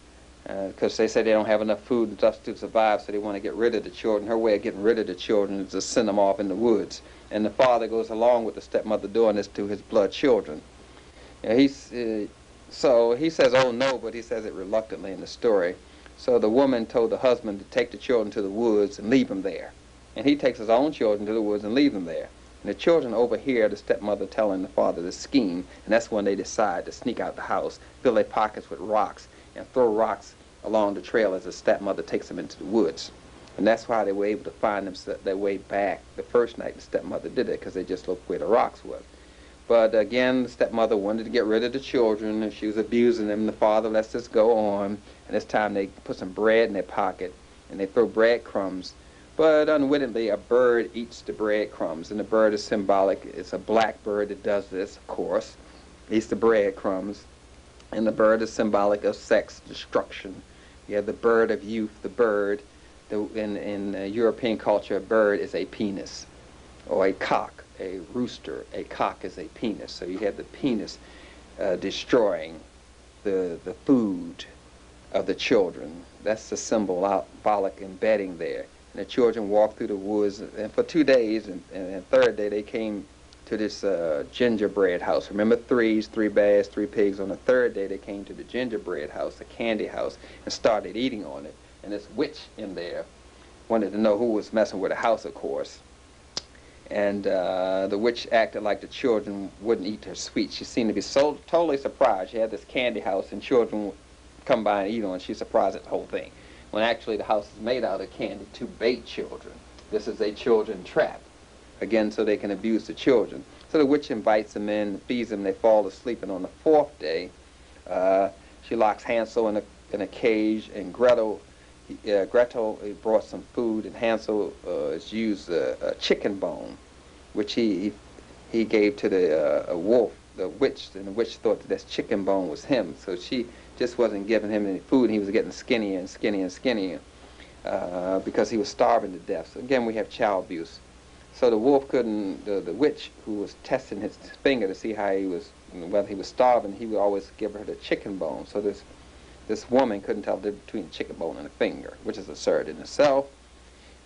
because they say they don't have enough food and stuff to survive, so they want to get rid of the children. Her way of getting rid of the children is to send them off in the woods. And the father goes along with the stepmother doing this to his blood children. So he says, oh no, but he says it reluctantly in the story. So the woman told the husband to take the children to the woods and leave them there. And he takes his own children to the woods and leave them there. And the children overhear the stepmother telling the father the scheme, and that's when they decide to sneak out the house, fill their pockets with rocks, and throw rocks along the trail as the stepmother takes them into the woods. And that's why they were able to find their way back the first night the stepmother did it, because they just looked where the rocks were. But again, the stepmother wanted to get rid of the children, and she was abusing them. The father lets this go on, and this time they put some bread in their pocket, and they throw breadcrumbs. But unwittingly, a bird eats the breadcrumbs, and the bird is symbolic. It's a black bird that does this, of course. Eats the breadcrumbs, and the bird is symbolic of sex, destruction. You have the bird of youth, the bird. In European culture, a bird is a penis, or a cock, a rooster. A cock is a penis. So you have the penis destroying the food of the children. That's the symbolic embedding there. And the children walked through the woods, and for 2 days, and the third day they came to this gingerbread house. Remember, three bears, 3 pigs. On the third day they came to the gingerbread house, the candy house, and started eating on it. And this witch in there wanted to know who was messing with the house, of course. And the witch acted like the children wouldn't eat her sweets. She seemed to be so totally surprised. She had this candy house, and children would come by and eat on it. She's surprised at the whole thing, when actually the house is made out of candy to bait children. This is a children trap, again, so they can abuse the children. So the witch invites them in, feeds them, they fall asleep, and on the 4th day, she locks Hansel in a cage, and Gretel brought some food, and Hansel used a chicken bone, which he gave to the wolf, the witch, and the witch thought that this chicken bone was him. So she just wasn't giving him any food, and he was getting skinnier and skinnier and skinnier because he was starving to death. So again, we have child abuse. So the wolf couldn't, the witch who was testing his finger to see how whether he was starving, he would always give her the chicken bone. So this woman couldn't tell the difference between a chicken bone and a finger, which is absurd in itself.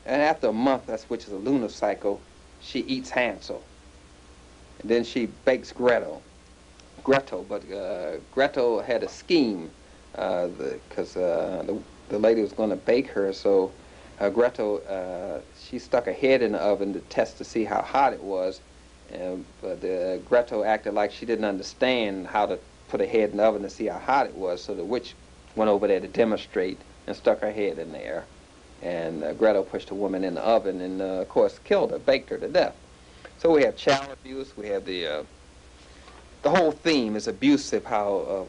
And after a month, which is a lunar cycle, she eats Hansel. And then she bakes Gretel, but Gretel had a scheme because the lady was going to bake her, so Gretel, she stuck her head in the oven to test to see how hot it was, but Gretel acted like she didn't understand how to put her head in the oven to see how hot it was, so the witch went over there to demonstrate and stuck her head in there, and Gretel pushed the woman in the oven and, of course, killed her, baked her to death. So we have child abuse, we have the whole theme is abusive, how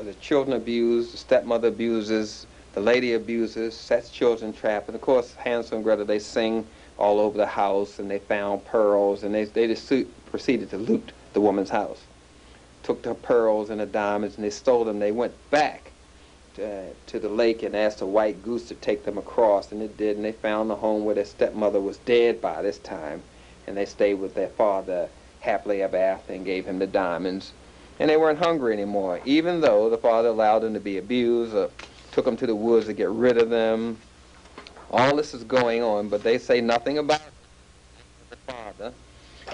the children abuse, the stepmother abuses, the lady abuses, sets children trap, and of course Hansel and Gretel, they sing all over the house, and they found pearls, and they just proceeded to loot the woman's house. Took the pearls and the diamonds, and they stole them. They went back to the lake and asked a white goose to take them across, and it did, and they found the home where their stepmother was dead by this time, and they stayed with their father happily ever after and gave him the diamonds. and they weren't hungry anymore, even though the father allowed them to be abused or took them to the woods to get rid of them. All this is going on, but they say nothing about the father.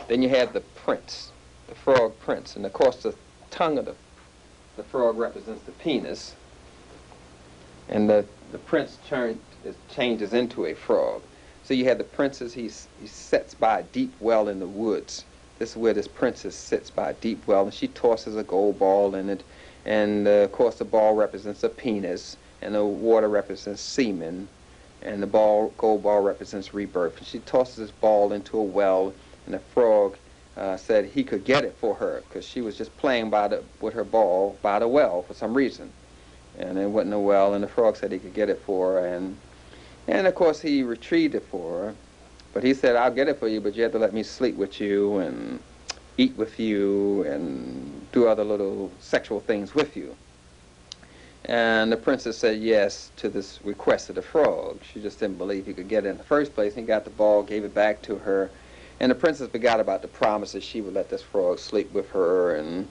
Then you had the prince, the frog prince, and of course the tongue of the frog represents the penis, and the prince changes into a frog. So you have the princess, he sits by a deep well in the woods. This is where this princess sits by a deep well, and she tosses a gold ball in it, and of course the ball represents a penis, and the water represents semen, and the gold ball represents rebirth. And she tosses this ball into a well, and the frog said he could get it for her because she was just playing with her ball by the well for some reason. And it wasn't a well, and the frog said he could get it for her, and of course he retrieved it for her. But he said, I'll get it for you, but you have to let me sleep with you and eat with you and do other little sexual things with you. And the princess said yes to this request of the frog. She just didn't believe he could get it in the first place. He got the ball, gave it back to her, and the princess forgot about the promise that she would let this frog sleep with her and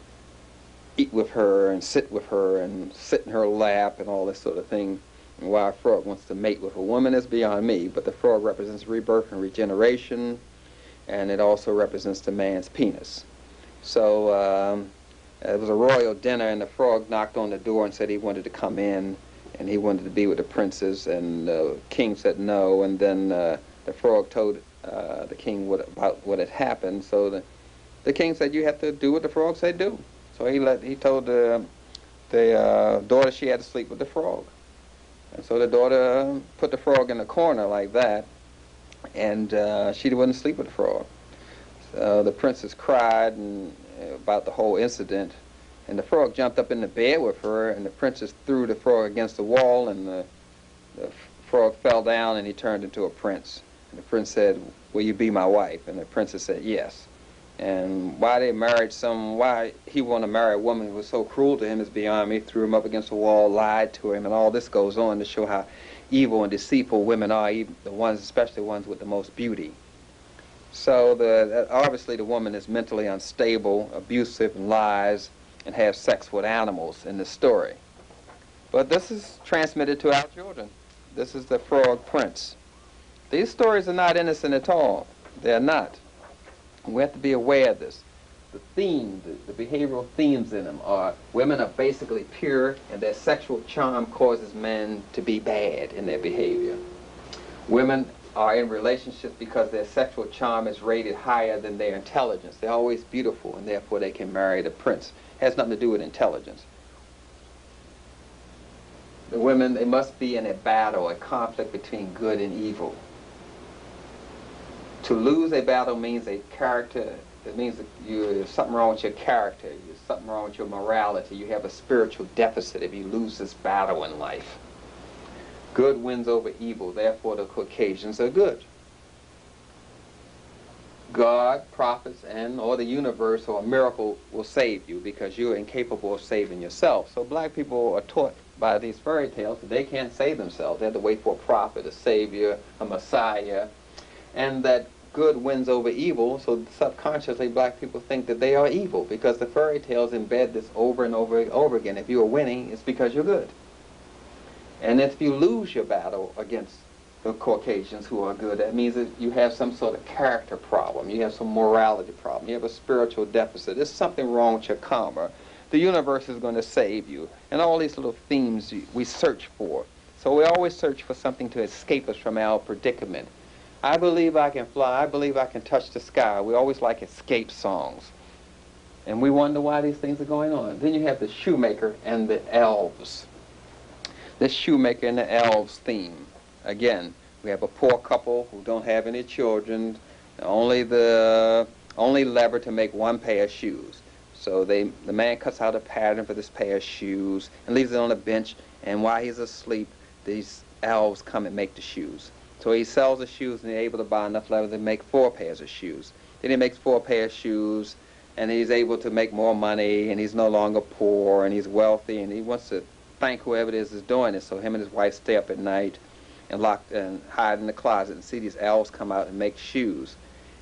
eat with her and sit in her lap and all this sort of thing. And why a frog wants to mate with a woman is beyond me, but the frog represents rebirth and regeneration, and it also represents the man's penis. So it was a royal dinner, and the frog knocked on the door and said he wanted to come in, and he wanted to be with the princess, and the king said no, and then the frog told the king about what had happened. So the king said, you have to do what the frog said do. So he told the daughter she had to sleep with the frog. And so the daughter put the frog in a corner like that, and she wouldn't sleep with the frog. So the princess cried about the whole incident, and the frog jumped up in the bed with her, and the princess threw the frog against the wall, and the frog fell down, and he turned into a prince. And the prince said, will you be my wife? And the princess said yes. And why he wanted to marry a woman who was so cruel to him is beyond me. Threw him up against the wall, lied to him, and all this goes on to show how evil and deceitful women are, even the ones, especially ones with the most beauty. So obviously the woman is mentally unstable, abusive, and lies, and has sex with animals in the story. But this is transmitted to our children. This is the frog prince. These stories are not innocent at all. They're not. We have to be aware of this. The theme, the behavioral themes in them are women are basically pure, and their sexual charm causes men to be bad in their behavior. Women are in relationships because their sexual charm is rated higher than their intelligence. They're always beautiful, and therefore they can marry the prince. It has nothing to do with intelligence. The women, they must be in a battle, a conflict between good and evil. To lose a battle means it means that there's something wrong with your character, there's something wrong with your morality. You have a spiritual deficit if you lose this battle in life. Good wins over evil, therefore the Caucasians are good. God, prophets, or the universe or a miracle will save you because you're incapable of saving yourself. So black people are taught by these fairy tales that they can't save themselves. They have to wait for a prophet, a savior, a messiah, and that good wins over evil, so subconsciously black people think that they are evil because the fairy tales embed this over and over and over again. If you are winning, it's because you're good. And if you lose your battle against the Caucasians who are good, that means that you have some sort of character problem, you have some morality problem, you have a spiritual deficit. There's something wrong with your karma. The universe is going to save you. And all these little themes we search for. So we always search for something to escape us from our predicament. I believe I can fly. I believe I can touch the sky. We always like escape songs. And we wonder why these things are going on. Then you have the shoemaker and the elves. The shoemaker and the elves theme. Again, we have a poor couple who don't have any children. Only lever to make one pair of shoes. So the man cuts out a pattern for this pair of shoes and leaves it on a bench. And while he's asleep, these elves come and make the shoes. So he sells the shoes, and he's able to buy enough leather to make 4 pairs of shoes. Then he makes 4 pairs of shoes, and he's able to make more money, and he's no longer poor, and he's wealthy, and he wants to thank whoever it is doing this. So him and his wife stay up at night and hide in the closet and see these elves come out and make shoes.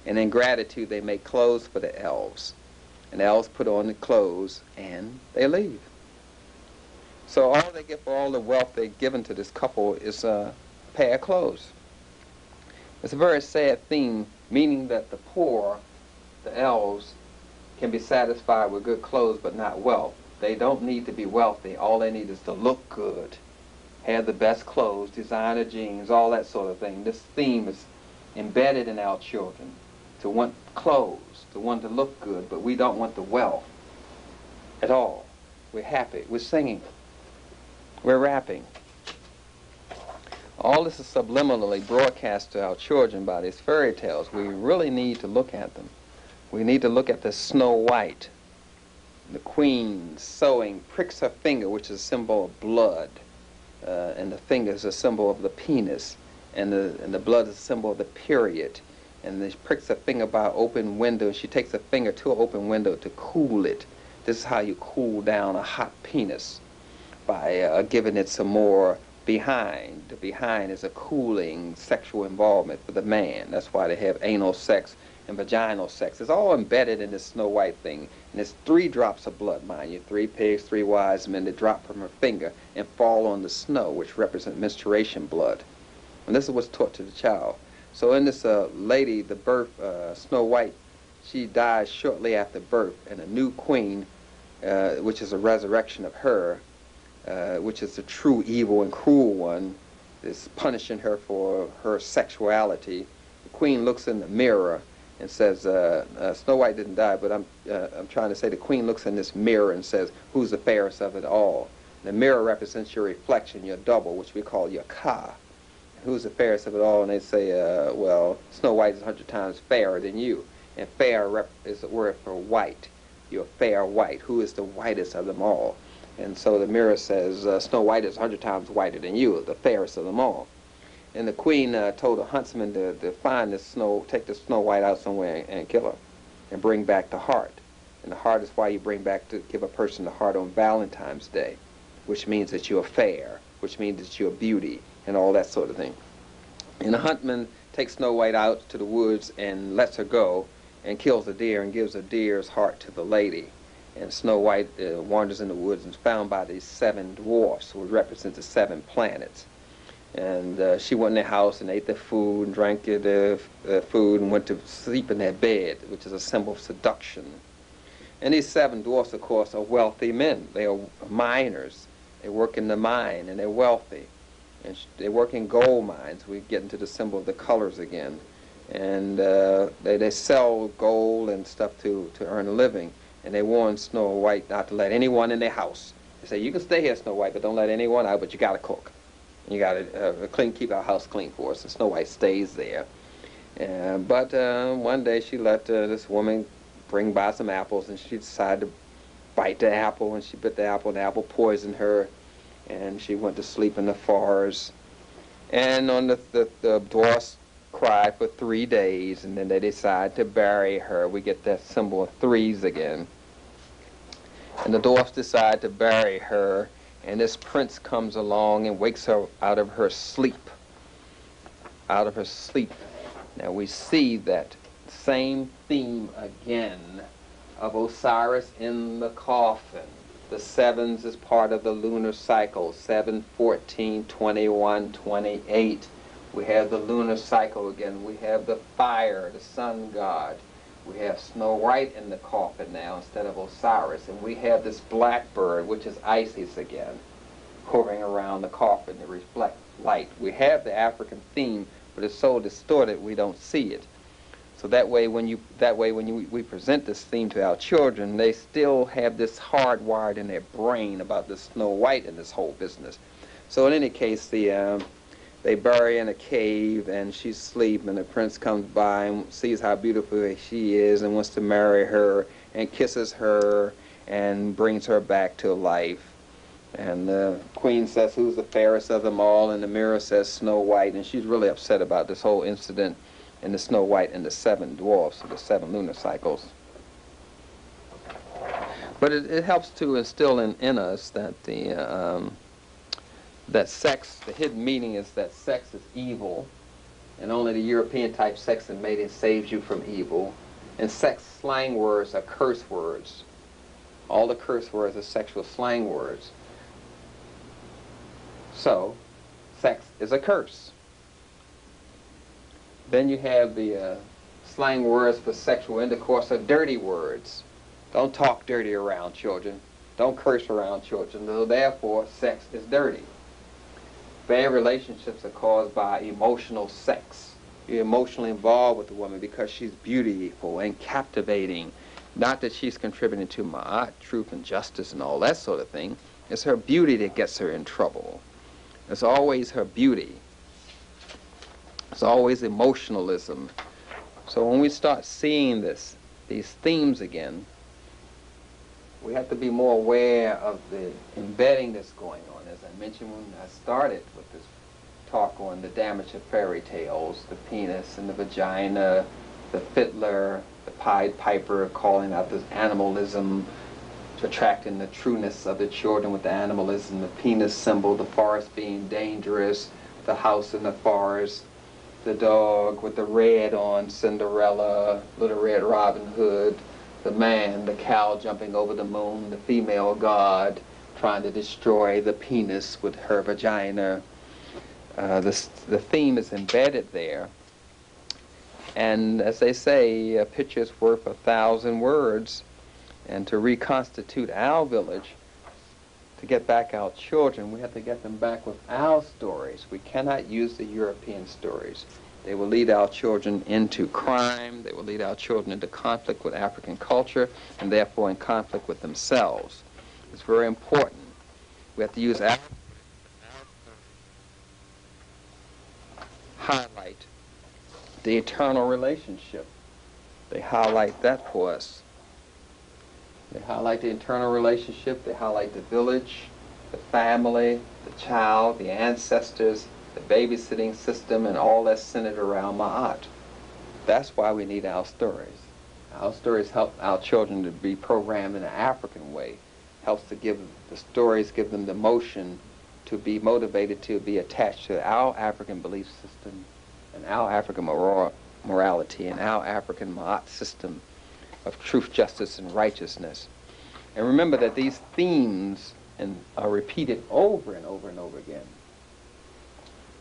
And in gratitude, they make clothes for the elves. and the elves put on the clothes, and they leave. So all they get for all the wealth they've given to this couple is a pair of clothes. It's a very sad theme, meaning that the poor, the elves, can be satisfied with good clothes but not wealth. They don't need to be wealthy. All they need is to look good, have the best clothes, designer jeans, all that sort of thing. This theme is embedded in our children, to want clothes, to want to look good, but we don't want the wealth at all. We're happy. We're singing. We're rapping. All this is subliminally broadcast to our children by these fairy tales. We really need to look at them. We need to look at the Snow White. The queen sewing pricks her finger, which is a symbol of blood, and the finger is a symbol of the penis, and the blood is a symbol of the period. And she pricks her finger by an open window. She takes her finger to an open window to cool it. This is how you cool down a hot penis, by giving it some more behind. The behind is a cooling sexual involvement for the man. That's why they have anal sex and vaginal sex. It's all embedded in this Snow White thing. And it's 3 drops of blood, mind you. 3 pigs, 3 wise men that drop from her finger and fall on the snow, which represent menstruation blood. And this is what's taught to the child. So in this lady, the birth, Snow White, she dies shortly after birth, and a new queen, which is a resurrection of her, which is the true evil and cruel one, is punishing her for her sexuality. The queen looks in the mirror and says, Snow White didn't die, but I'm trying to say the queen looks in this mirror and says, who's the fairest of it all? The mirror represents your reflection, your double, which we call your ka. Who's the fairest of it all? And they say, well, Snow White is 100 times fairer than you. And fair is the word for white. You're fair white. Who is the whitest of them all? And so the mirror says, Snow White is 100 times whiter than you, the fairest of them all. And the queen told the huntsman to find this take the Snow White out somewhere and kill her, and bring back the heart. And the heart is why you give a person the heart on Valentine's Day, which means that you're fair, which means that you're beauty, and all that sort of thing. And the huntsman takes Snow White out to the woods and lets her go, and kills a deer and gives a deer's heart to the lady. And Snow White wanders in the woods and is found by these 7 dwarfs, who represent the 7 planets. And she went in their house and ate their food and drank their food and went to sleep in their bed, which is a symbol of seduction. And these 7 dwarfs, of course, are wealthy men. They are miners. They work in the mine, and they're wealthy. And they work in gold mines. We get into the symbol of the colors again. And they sell gold and stuff to earn a living. And they warn Snow White not to let anyone in their house. They say, you can stay here, Snow White, but don't let anyone out, but you got to cook. You got to keep our house clean for us. And Snow White stays there. But one day she let this woman bring by some apples, and she decided to bite the apple, and she bit the apple, and the apple poisoned her, and she went to sleep in the forest. And on the dwarfs cried for 3 days, and then they decide to bury her. We get that symbol of 3s again. And the dwarfs decide to bury her, and this prince comes along and wakes her out of her sleep. Out of her sleep. Now we see that same theme again of Osiris in the coffin. The 7s is part of the lunar cycle, 7, 14, 21, 28. We have the lunar cycle again. We have the fire, the sun god. We have Snow White in the coffin now instead of Osiris. And we have this blackbird, which is Isis again, hovering around the coffin to reflect light. We have the African theme, but it's so distorted we don't see it. So that way when we present this theme to our children, they still have this hardwired in their brain about the Snow White and this whole business. So in any case, they bury in a cave, and she's asleep, and the prince comes by and sees how beautiful she is and wants to marry her and kisses her and brings her back to life. And the queen says, who's the fairest of them all? And the mirror says Snow White, and she's really upset about this whole incident in the Snow White and the 7 dwarfs, or the 7 lunar cycles. But it helps to instill in us that that sex, the hidden meaning is that sex is evil, and only the European type sex and mating saves you from evil. And sex slang words are curse words. All the curse words are sexual slang words. So, sex is a curse. Then you have the slang words for sexual intercourse are dirty words. Don't talk dirty around children. Don't curse around children. So therefore, sex is dirty. Bad relationships are caused by emotional sex. You're emotionally involved with the woman because she's beautiful and captivating. Not that she's contributing to ma'at, truth and justice and all that sort of thing. It's her beauty that gets her in trouble. It's always her beauty. It's always emotionalism. So when we start seeing these themes again, we have to be more aware of the embedding that's going on. As I mentioned when I started with this talk on the damage of fairy tales, the penis and the vagina, the fiddler, the Pied Piper calling out this animalism, attracting the trueness of the children with the animalism, the penis symbol, the forest being dangerous, the house in the forest, the dog with the red on, Cinderella, Little Red Robin Hood, the man, the cow jumping over the moon, the female god trying to destroy the penis with her vagina. The theme is embedded there. And as they say, a picture's worth 1,000 words. And to reconstitute our village, to get back our children, we have to get them back with our stories. We cannot use the European stories. They will lead our children into crime. They will lead our children into conflict with African culture, and therefore in conflict with themselves. It's very important. We have to use our highlight the eternal relationship. They highlight that for us. They highlight the internal relationship. They highlight the village, the family, the child, the ancestors, the babysitting system, and all that's centered around Ma'at. That's why we need our stories. Our stories help our children to be programmed in an African way. Helps to give the stories, give them the motion to be motivated to be attached to our African belief system and our African morality and our African Ma'at system of truth, justice, and righteousness. And remember that these themes are repeated over and over and over again.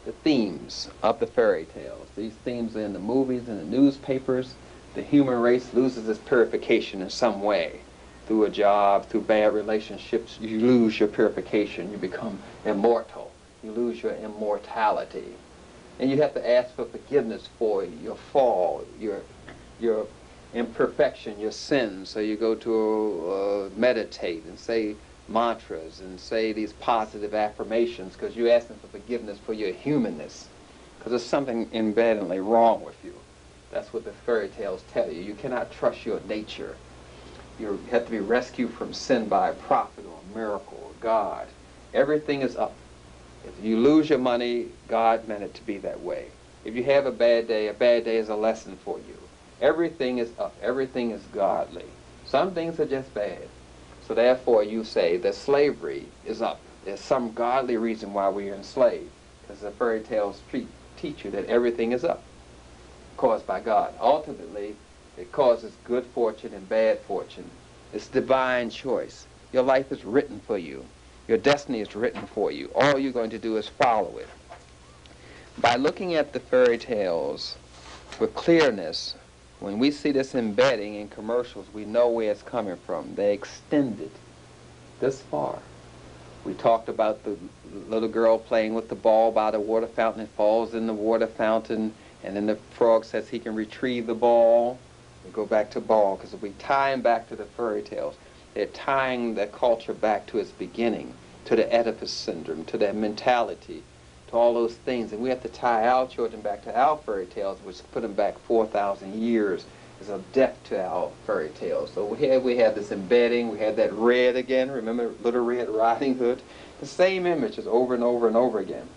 The themes of the fairy tales. These themes are in the movies, in the newspapers. The human race loses its purification in some way. Through a job, through bad relationships, you lose your purification. You become immortal. You lose your immortality. And you have to ask for forgiveness for your fall, your imperfection, your sins. So you go to meditate and say mantras and say these positive affirmations because you're asking for forgiveness for your humanness, because there's something embeddedly wrong with you. That's what the fairy tales tell you. You cannot trust your nature. You have to be rescued from sin by a prophet or a miracle or God. Everything is up. If you lose your money, God meant it to be that way. If you have a bad day is a lesson for you. Everything is up. Everything is godly. Some things are just bad. So therefore you say that slavery is up. There's some godly reason why we are enslaved. Because the fairy tales teach you that everything is up, caused by God. Ultimately, it causes good fortune and bad fortune. It's divine choice. Your life is written for you. Your destiny is written for you. All you're going to do is follow it. By looking at the fairy tales with clearness, when we see this embedding in commercials, we know where it's coming from. They extend it this far. We talked about the little girl playing with the ball by the water fountain. It falls in the water fountain, and then the frog says he can retrieve the ball. We go back to ball, because if we tie them back to the fairy tales, they're tying the culture back to its beginning, to the Oedipus syndrome, to that mentality, to all those things. And we have to tie our children back to our fairy tales, which put them back 4,000 years as a death to our fairy tales. So here we have this embedding. We have that red again. Remember Little Red Riding Hood? The same images over and over and over again.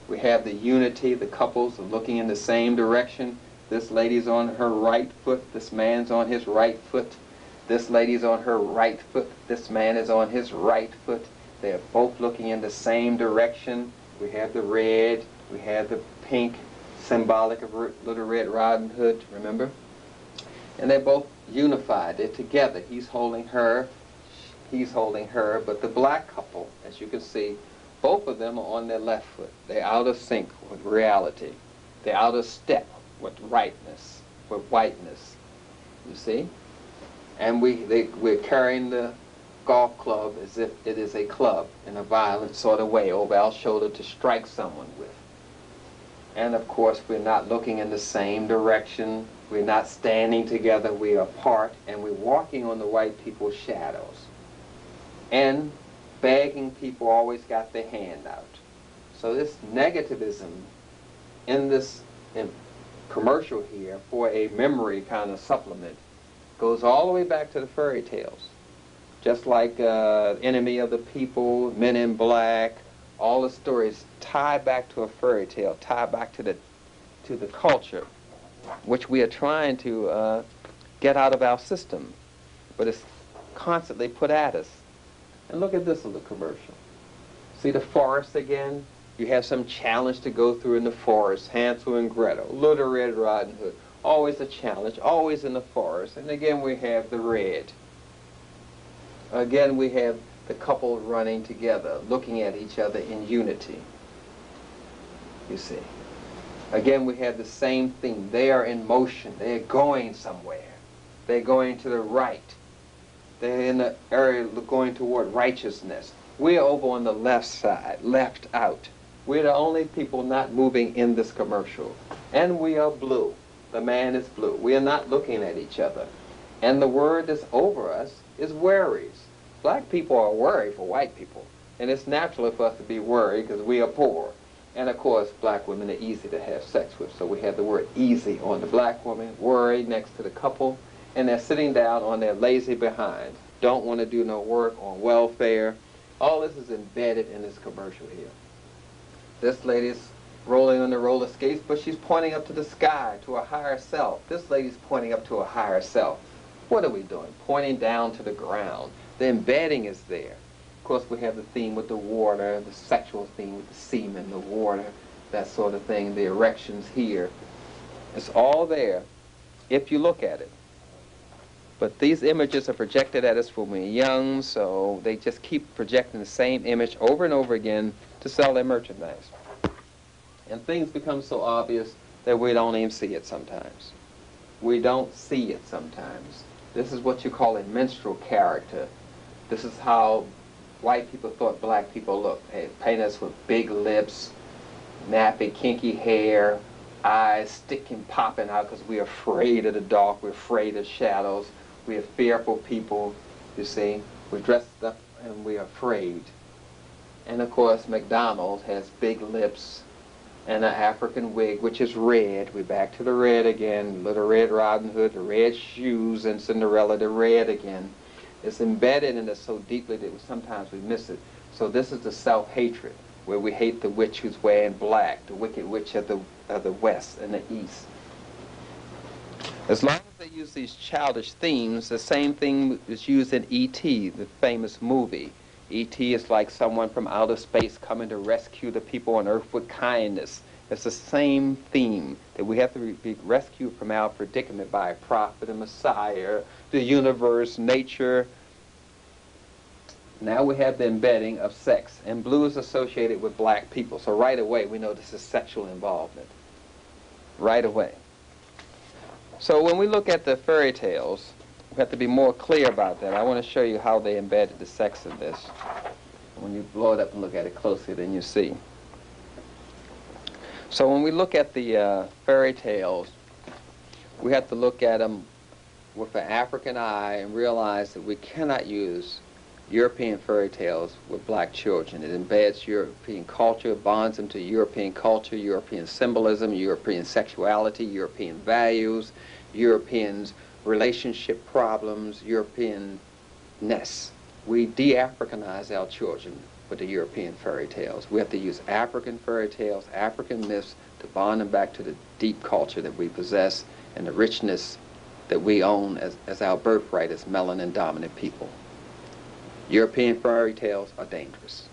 We have the unity, the couples are looking in the same direction. This lady's on her right foot. This man's on his right foot. This lady's on her right foot. This man is on his right foot. They're both looking in the same direction. We have the red. We have the pink, symbolic of Little Red Riding Hood, remember? And they're both unified. They're together. He's holding her, he's holding her. But the black couple, as you can see, both of them are on their left foot. They're out of sync with reality. They're out of step with rightness, with whiteness. You see? And we're carrying the golf club as if it is a club in a violent sort of way over our shoulder to strike someone with. And of course, we're not looking in the same direction. We're not standing together. We're apart, and we're walking on the white people's shadows. And begging people always got their hand out. So this negativism in this commercial here for a memory kind of supplement goes all the way back to the fairy tales. Just like Enemy of the People, Men in Black, all the stories tie back to a fairy tale, tie back to the culture, which we are trying to get out of our system, but it's constantly put at us. And look at this little commercial. See the forest again? You have some challenge to go through in the forest. Hansel and Gretel, Little Red Riding Hood. Always a challenge, always in the forest. And again we have the red. Again we have the couple running together, looking at each other in unity. You see. Again we have the same theme. They are in motion. They are going somewhere. They're going to the right. They're in the area going toward righteousness. We're over on the left side, left out. We're the only people not moving in this commercial. And we are blue. The man is blue. We are not looking at each other. And the word that's over us is worries. Black people are worried for white people. And it's natural for us to be worried because we are poor. And of course, black women are easy to have sex with. So we have the word easy on the black woman, worried next to the couple. And they're sitting down on their lazy behind. Don't want to do no work on welfare. All this is embedded in this commercial here. This lady's rolling on the roller skates, but she's pointing up to the sky, to a higher self. This lady's pointing up to a higher self. What are we doing? Pointing down to the ground. The embedding is there. Of course, we have the theme with the water, the sexual theme with the semen, the water, that sort of thing, the erections here. It's all there if you look at it. But these images are projected at us when we're young, so they just keep projecting the same image over and over again to sell their merchandise. And things become so obvious that we don't even see it sometimes. We don't see it sometimes. This is what you call a minstrel character. This is how white people thought black people looked. They paint us with big lips, nappy, kinky hair, eyes sticking, popping out because we're afraid of the dark, we're afraid of shadows. We are fearful people, you see. We're dressed up and we're afraid. And of course, McDonald's has big lips and an African wig, which is red. We're back to the red again. Little Red Riding Hood, the red shoes, and Cinderella, the red again. It's embedded in us so deeply that sometimes we miss it. So this is the self-hatred, where we hate the witch who's wearing black, the wicked witch of the west and the east. As long as they use these childish themes, the same thing is used in E.T., the famous movie. E.T. is like someone from outer space coming to rescue the people on Earth with kindness. It's the same theme, that we have to be rescued from our predicament by a prophet, a messiah, the universe, nature. Now we have the embedding of sex, and blue is associated with black people. So right away we know this is sexual involvement. Right away. So when we look at the fairy tales, we have to be more clear about that. I want to show you how they embedded the sex in this. When you blow it up and look at it closely, then you see. So when we look at the fairy tales, we have to look at them with an African eye and realize that we cannot use European fairy tales with black children. It embeds European culture, bonds them to European culture, European symbolism, European sexuality, European values, Europeans' relationship problems, European-ness. We de-Africanize our children with the European fairy tales. We have to use African fairy tales, African myths to bond them back to the deep culture that we possess and the richness that we own as our birthright as melanin-dominant people. European fairy tales are dangerous.